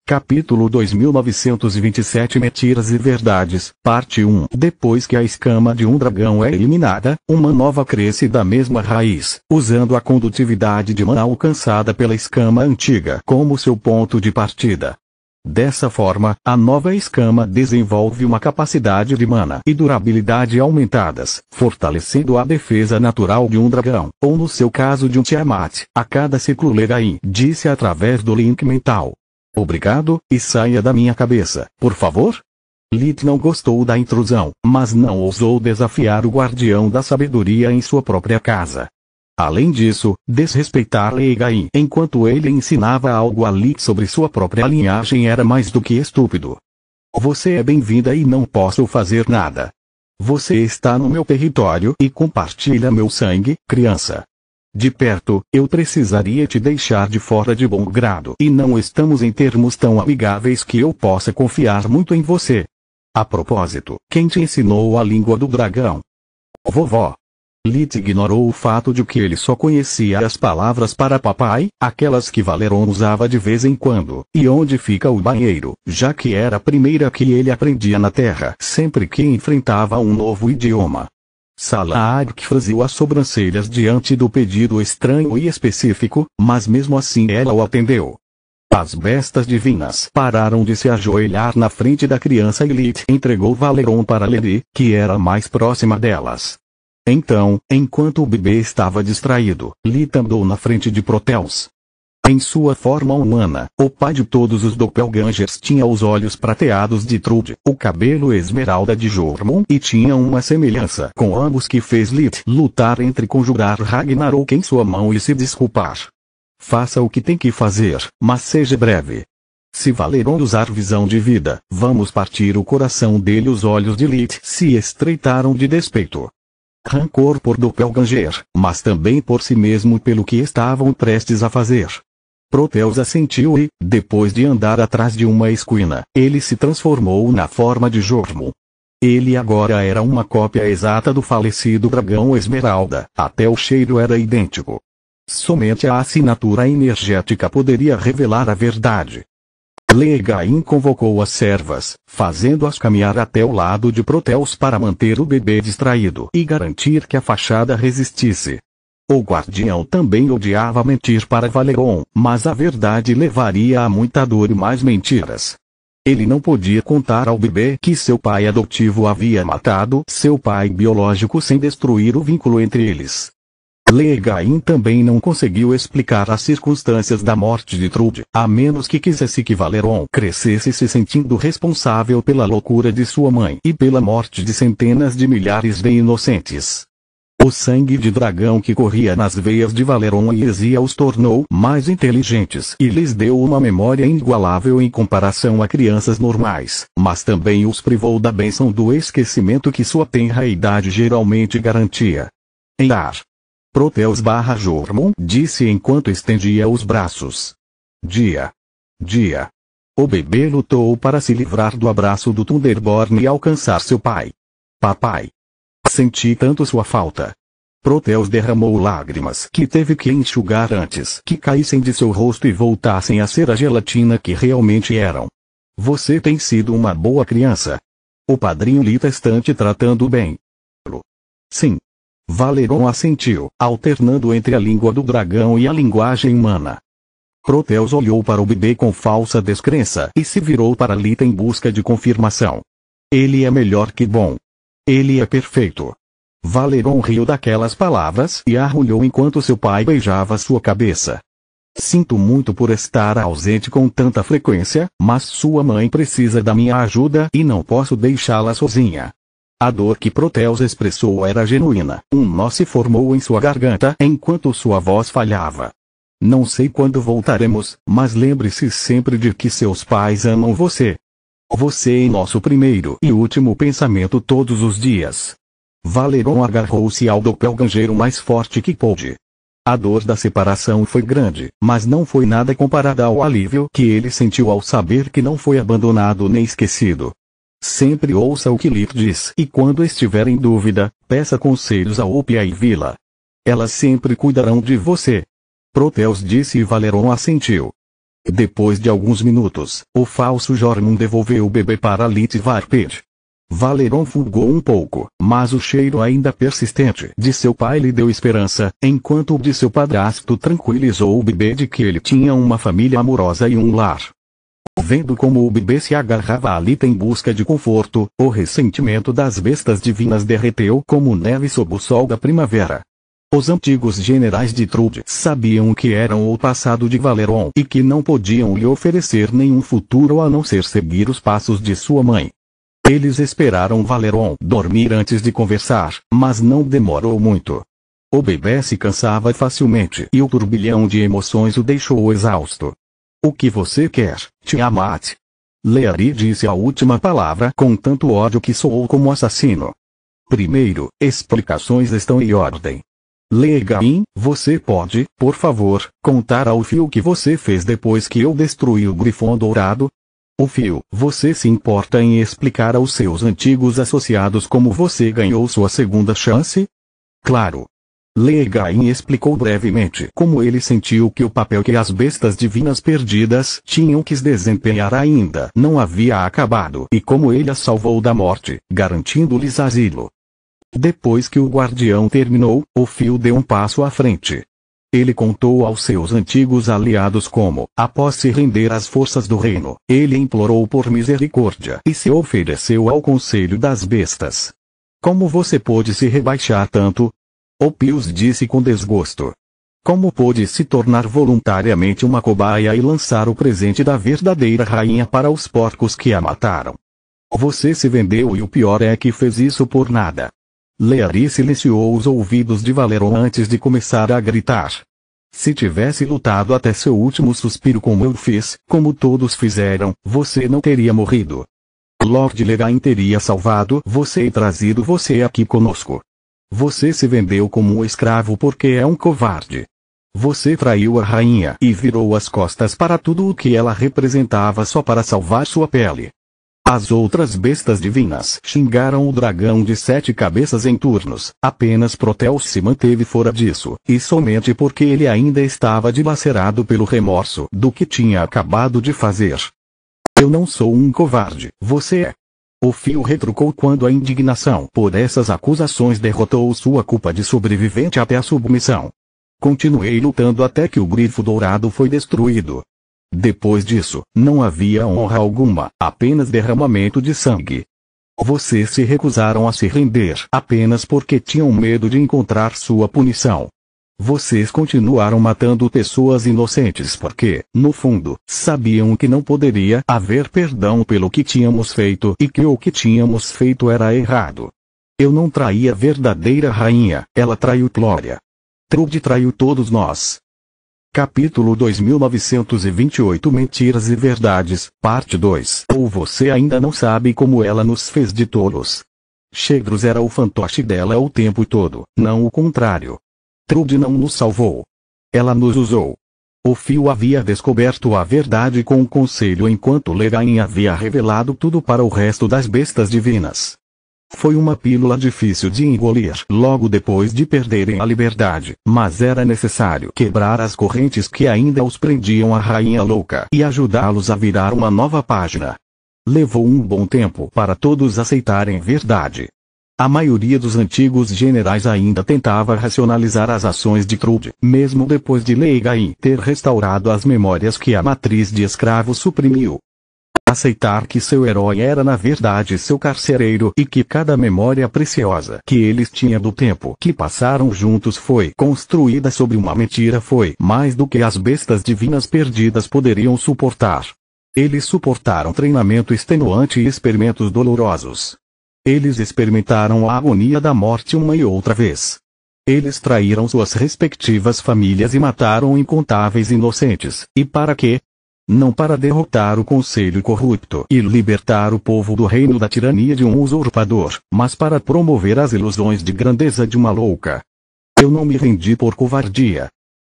Capítulo 2927 Mentiras e Verdades, Parte 1. Depois que a escama de um dragão é eliminada, uma nova cresce da mesma raiz, usando a condutividade de mana alcançada pela escama antiga como seu ponto de partida. Dessa forma, a nova escama desenvolve uma capacidade de mana e durabilidade aumentadas, fortalecendo a defesa natural de um dragão, ou no seu caso de um Tiamat, a cada ciclo. Legain disse através do link mental. Obrigado, e saia da minha cabeça, por favor? Lit não gostou da intrusão, mas não ousou desafiar o guardião da sabedoria em sua própria casa. Além disso, desrespeitar Legain enquanto ele ensinava algo a Lit sobre sua própria linhagem era mais do que estúpido. Você é bem-vinda e não posso fazer nada. Você está no meu território e compartilha meu sangue, criança. De perto, eu precisaria te deixar de fora de bom grado e não estamos em termos tão amigáveis que eu possa confiar muito em você. A propósito, quem te ensinou a língua do dragão? Vovó. Lit ignorou o fato de que ele só conhecia as palavras para papai, aquelas que Valeron usava de vez em quando, e onde fica o banheiro, já que era a primeira que ele aprendia na Terra sempre que enfrentava um novo idioma. Salaark franziu as sobrancelhas diante do pedido estranho e específico, mas mesmo assim ela o atendeu. As bestas divinas pararam de se ajoelhar na frente da criança e Lit entregou Valeron para Lily, que era mais próxima delas. Então, enquanto o bebê estava distraído, Lit andou na frente de Proteus. Em sua forma humana, o pai de todos os doppelgangers tinha os olhos prateados de Trude, o cabelo esmeralda de Jormung e tinha uma semelhança com ambos que fez Lit lutar entre conjurar Ragnarok em sua mão e se desculpar. Faça o que tem que fazer, mas seja breve. Se Valeron usar visão de vida, vamos partir o coração dele. Os olhos de Lit se estreitaram de despeito. Rancor por doppelganger, mas também por si mesmo pelo que estavam prestes a fazer. Proteus assentiu e, depois de andar atrás de uma esquina, ele se transformou na forma de Jormung. Ele agora era uma cópia exata do falecido dragão Esmeralda, até o cheiro era idêntico. Somente a assinatura energética poderia revelar a verdade. Legain convocou as servas, fazendo-as caminhar até o lado de Proteus para manter o bebê distraído e garantir que a fachada resistisse. O guardião também odiava mentir para Valeron, mas a verdade levaria a muita dor e mais mentiras. Ele não podia contar ao bebê que seu pai adotivo havia matado seu pai biológico sem destruir o vínculo entre eles. Legain também não conseguiu explicar as circunstâncias da morte de Trude, a menos que quisesse que Valeron crescesse se sentindo responsável pela loucura de sua mãe e pela morte de centenas de milhares de inocentes. O sangue de dragão que corria nas veias de Valeron e Ezia os tornou mais inteligentes e lhes deu uma memória inigualável em comparação a crianças normais, mas também os privou da bênção do esquecimento que sua tenra idade geralmente garantia. Em ar. Proteus / Jormung disse enquanto estendia os braços. Dia. O bebê lutou para se livrar do abraço do Thunderborn e alcançar seu pai. Papai. Senti tanto sua falta. Proteus derramou lágrimas que teve que enxugar antes que caíssem de seu rosto e voltassem a ser a gelatina que realmente eram. Você tem sido uma boa criança. O padrinho Lit está te tratando bem. Sim. Valeron assentiu, alternando entre a língua do dragão e a linguagem humana. Proteus olhou para o bebê com falsa descrença e se virou para Lit em busca de confirmação. Ele é melhor que bom. Ele é perfeito. Valeron riu daquelas palavras e arrulhou enquanto seu pai beijava sua cabeça. Sinto muito por estar ausente com tanta frequência, mas sua mãe precisa da minha ajuda e não posso deixá-la sozinha. A dor que Proteus expressou era genuína. Um nó se formou em sua garganta enquanto sua voz falhava. Não sei quando voltaremos, mas lembre-se sempre de que seus pais amam você. Você é nosso primeiro e último pensamento todos os dias. Valeron agarrou-se ao doppelganger o mais forte que pôde. A dor da separação foi grande, mas não foi nada comparada ao alívio que ele sentiu ao saber que não foi abandonado nem esquecido. Sempre ouça o que Lit diz e quando estiver em dúvida, peça conselhos a Opia e Vila. Elas sempre cuidarão de você. Proteus disse e Valeron assentiu. Depois de alguns minutos, o falso Jormung devolveu o bebê para Lith Varped. Valeron fugou um pouco, mas o cheiro ainda persistente de seu pai lhe deu esperança, enquanto o de seu padrasto tranquilizou o bebê de que ele tinha uma família amorosa e um lar. Vendo como o bebê se agarrava a Lith em busca de conforto, o ressentimento das bestas divinas derreteu como neve sob o sol da primavera. Os antigos generais de Trude sabiam o que eram o passado de Valeron e que não podiam lhe oferecer nenhum futuro a não ser seguir os passos de sua mãe. Eles esperaram Valeron dormir antes de conversar, mas não demorou muito. O bebê se cansava facilmente e o turbilhão de emoções o deixou exausto. O que você quer, Tiamat? Leari disse a última palavra com tanto ódio que soou como assassino. Primeiro, explicações estão em ordem. Legain, você pode, por favor, contar ao Fio o que você fez depois que eu destruí o Grifão Dourado? O Fio, você se importa em explicar aos seus antigos associados como você ganhou sua segunda chance? Claro. Legain explicou brevemente como ele sentiu que o papel que as bestas divinas perdidas tinham que desempenhar ainda não havia acabado e como ele as salvou da morte, garantindo-lhes asilo. Depois que o guardião terminou, o Fio deu um passo à frente. Ele contou aos seus antigos aliados como, após se render às forças do reino, ele implorou por misericórdia e se ofereceu ao conselho das bestas. Como você pôde se rebaixar tanto? Opius disse com desgosto. Como pôde se tornar voluntariamente uma cobaia e lançar o presente da verdadeira rainha para os porcos que a mataram? Você se vendeu e o pior é que fez isso por nada. Leari silenciou os ouvidos de Valeron antes de começar a gritar. Se tivesse lutado até seu último suspiro como eu fiz, como todos fizeram, você não teria morrido. Lord Legain teria salvado você e trazido você aqui conosco. Você se vendeu como um escravo porque é um covarde. Você traiu a rainha e virou as costas para tudo o que ela representava só para salvar sua pele. As outras bestas divinas xingaram o dragão de 7 cabeças em turnos, apenas Proteus se manteve fora disso, e somente porque ele ainda estava dilacerado pelo remorso do que tinha acabado de fazer. Eu não sou um covarde, você é. O Fio retrucou quando a indignação por essas acusações derrotou sua culpa de sobrevivente até a submissão. Continuei lutando até que o Grifo Dourado foi destruído. Depois disso, não havia honra alguma, apenas derramamento de sangue. Vocês se recusaram a se render apenas porque tinham medo de encontrar sua punição. Vocês continuaram matando pessoas inocentes porque, no fundo, sabiam que não poderia haver perdão pelo que tínhamos feito e que o que tínhamos feito era errado. Eu não traí a verdadeira rainha, ela traiu Glória. Trude traiu todos nós. Capítulo 2928 Mentiras e Verdades, Parte 2. Ou você ainda não sabe como ela nos fez de tolos. Shedros era o fantoche dela o tempo todo, não o contrário. Trude não nos salvou. Ela nos usou. O Fio havia descoberto a verdade com o conselho enquanto Legain havia revelado tudo para o resto das bestas divinas. Foi uma pílula difícil de engolir logo depois de perderem a liberdade, mas era necessário quebrar as correntes que ainda os prendiam à rainha louca e ajudá-los a virar uma nova página. Levou um bom tempo para todos aceitarem verdade. A maioria dos antigos generais ainda tentava racionalizar as ações de Trude, mesmo depois de Legain ter restaurado as memórias que a matriz de escravos suprimiu. Aceitar que seu herói era na verdade seu carcereiro e que cada memória preciosa que eles tinham do tempo que passaram juntos foi construída sobre uma mentira foi mais do que as bestas divinas perdidas poderiam suportar. Eles suportaram treinamento extenuante e experimentos dolorosos. Eles experimentaram a agonia da morte uma e outra vez. Eles traíram suas respectivas famílias e mataram incontáveis inocentes. E para quê? Não para derrotar o conselho corrupto e libertar o povo do reino da tirania de um usurpador, mas para promover as ilusões de grandeza de uma louca. Eu não me rendi por covardia.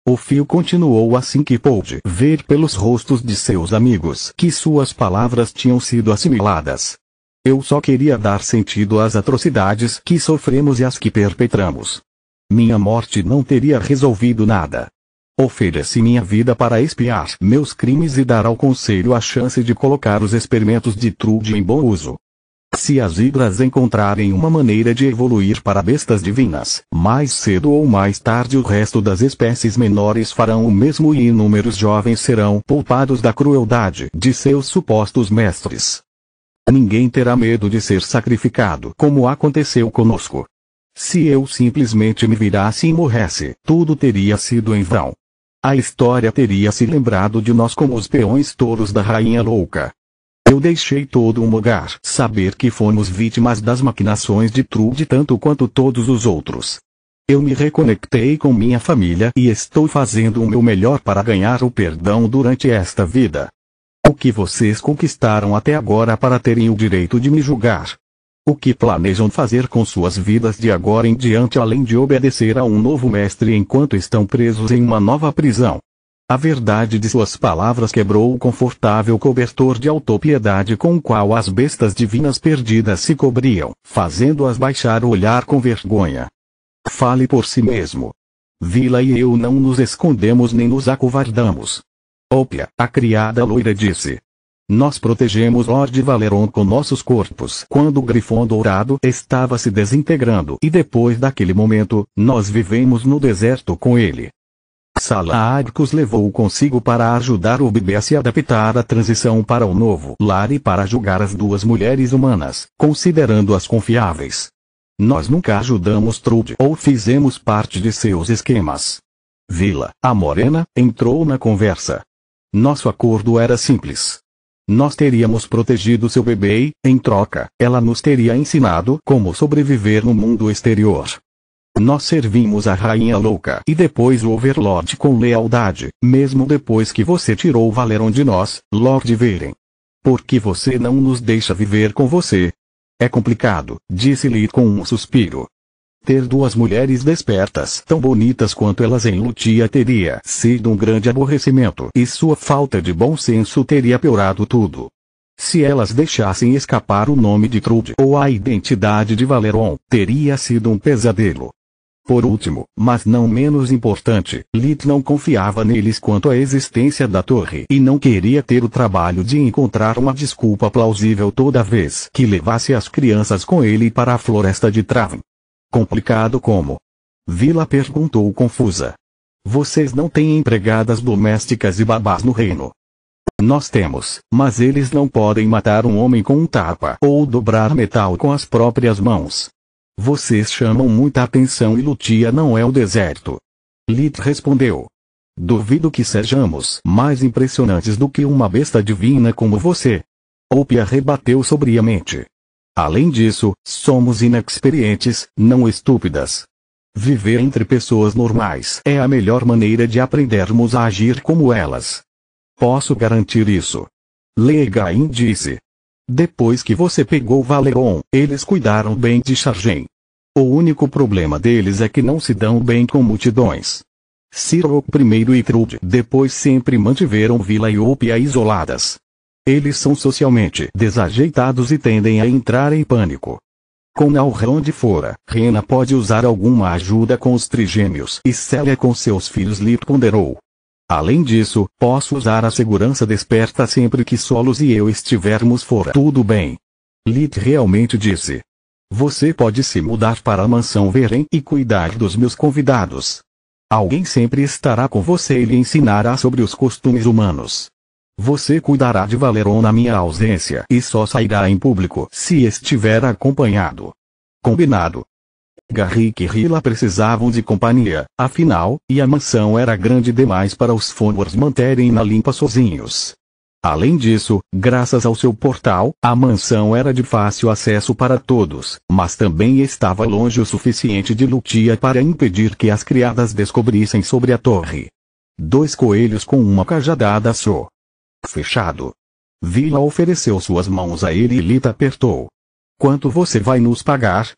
O Fio continuou assim que pôde ver pelos rostos de seus amigos que suas palavras tinham sido assimiladas. Eu só queria dar sentido às atrocidades que sofremos e às que perpetramos. Minha morte não teria resolvido nada. Ofereci minha vida para expiar meus crimes e dar ao conselho a chance de colocar os experimentos de Trude em bom uso. Se as hidras encontrarem uma maneira de evoluir para bestas divinas, mais cedo ou mais tarde o resto das espécies menores farão o mesmo e inúmeros jovens serão poupados da crueldade de seus supostos mestres. Ninguém terá medo de ser sacrificado como aconteceu conosco. Se eu simplesmente me virasse e morresse, tudo teria sido em vão. A história teria se lembrado de nós como os peões touros da Rainha Louca. Eu deixei todo um lugar saber que fomos vítimas das maquinações de Trude tanto quanto todos os outros. Eu me reconectei com minha família e estou fazendo o meu melhor para ganhar o perdão durante esta vida. O que vocês conquistaram até agora para terem o direito de me julgar? O que planejam fazer com suas vidas de agora em diante além de obedecer a um novo mestre enquanto estão presos em uma nova prisão? A verdade de suas palavras quebrou o confortável cobertor de autopiedade com o qual as bestas divinas perdidas se cobriam, fazendo-as baixar o olhar com vergonha. Fale por si mesmo. Vila e eu não nos escondemos nem nos acovardamos. Ópia, a criada loira disse. Nós protegemos Lord Valeron com nossos corpos quando o Grifão Dourado estava se desintegrando e depois daquele momento, nós vivemos no deserto com ele. Salarcus levou-o consigo para ajudar o bebê a se adaptar à transição para o novo lar e para julgar as duas mulheres humanas, considerando-as confiáveis. Nós nunca ajudamos Trude ou fizemos parte de seus esquemas. Vila, a morena, entrou na conversa. Nosso acordo era simples. Nós teríamos protegido seu bebê e, em troca, ela nos teria ensinado como sobreviver no mundo exterior. Nós servimos a Rainha Louca e depois o Overlord com lealdade, mesmo depois que você tirou Valeron de nós, Lord Varen. Por que você não nos deixa viver com você? É complicado, disse Lee com um suspiro. Ter duas mulheres despertas tão bonitas quanto elas em Lutia teria sido um grande aborrecimento e sua falta de bom senso teria piorado tudo. Se elas deixassem escapar o nome de Trude ou a identidade de Valeron, teria sido um pesadelo. Por último, mas não menos importante, Lit não confiava neles quanto à existência da torre e não queria ter o trabalho de encontrar uma desculpa plausível toda vez que levasse as crianças com ele para a floresta de Traven. Complicado como? Vila perguntou confusa. Vocês não têm empregadas domésticas e babás no reino? Nós temos, mas eles não podem matar um homem com um tapa ou dobrar metal com as próprias mãos. Vocês chamam muita atenção e Lutia não é o deserto. Lit respondeu. Duvido que sejamos mais impressionantes do que uma besta divina como você. Ópia rebateu sobriamente. Além disso, somos inexperientes, não estúpidas. Viver entre pessoas normais é a melhor maneira de aprendermos a agir como elas. Posso garantir isso. Legain disse. Depois que você pegou Valeron, eles cuidaram bem de Chargen. O único problema deles é que não se dão bem com multidões. Cyril primeiro e Trude depois sempre mantiveram Vila e Ópia isoladas. Eles são socialmente desajeitados e tendem a entrar em pânico. Com Alrond fora, Rena pode usar alguma ajuda com os trigêmeos e Célia com seus filhos, Lit ponderou. Além disso, posso usar a segurança desperta sempre que Solos e eu estivermos fora. Tudo bem. Lit realmente disse. Você pode se mudar para a mansão Varen e cuidar dos meus convidados. Alguém sempre estará com você e lhe ensinará sobre os costumes humanos. Você cuidará de Valeron na minha ausência e só sairá em público se estiver acompanhado. Combinado. Garrick e Rila precisavam de companhia, afinal, e a mansão era grande demais para os Fonwars manterem na limpa sozinhos. Além disso, graças ao seu portal, a mansão era de fácil acesso para todos, mas também estava longe o suficiente de Lutia para impedir que as criadas descobrissem sobre a torre. 2 coelhos com uma cajadada só. Fechado. Vila ofereceu suas mãos a ele e Lit apertou. Quanto você vai nos pagar?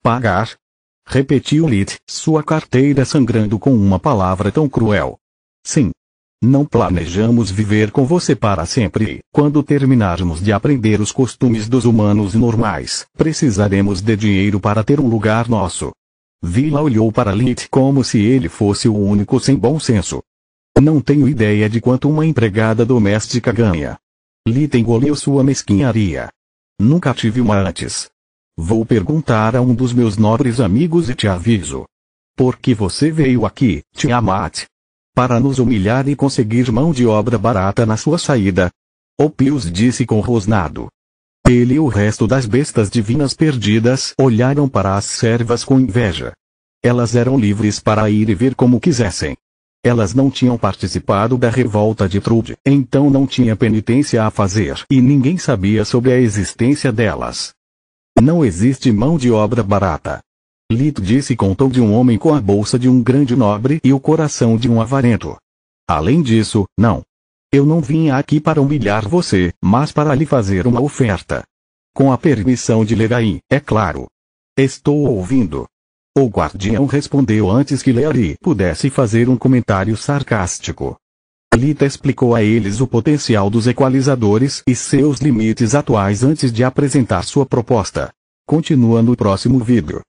Pagar? Repetiu Lit, sua carteira sangrando com uma palavra tão cruel. Sim. Não planejamos viver com você para sempre e, quando terminarmos de aprender os costumes dos humanos normais, precisaremos de dinheiro para ter um lugar nosso. Vila olhou para Lit como se ele fosse o único sem bom senso. Não tenho ideia de quanto uma empregada doméstica ganha. Lita engoliu sua mesquinharia. Nunca tive uma antes. Vou perguntar a um dos meus nobres amigos e te aviso. Por que você veio aqui, Tiamat? Para nos humilhar e conseguir mão de obra barata na sua saída? Opius disse com rosnado. Ele e o resto das bestas divinas perdidas olharam para as servas com inveja. Elas eram livres para ir e vir como quisessem. Elas não tinham participado da revolta de Trude, então não tinha penitência a fazer e ninguém sabia sobre a existência delas. Não existe mão de obra barata. Lito disse com tom de um homem com a bolsa de um grande nobre e o coração de um avarento. Além disso, não. Eu não vim aqui para humilhar você, mas para lhe fazer uma oferta. Com a permissão de Lerai, é claro. Estou ouvindo. O guardião respondeu antes que Leari pudesse fazer um comentário sarcástico. Lita explicou a eles o potencial dos equalizadores e seus limites atuais antes de apresentar sua proposta. Continua no próximo vídeo.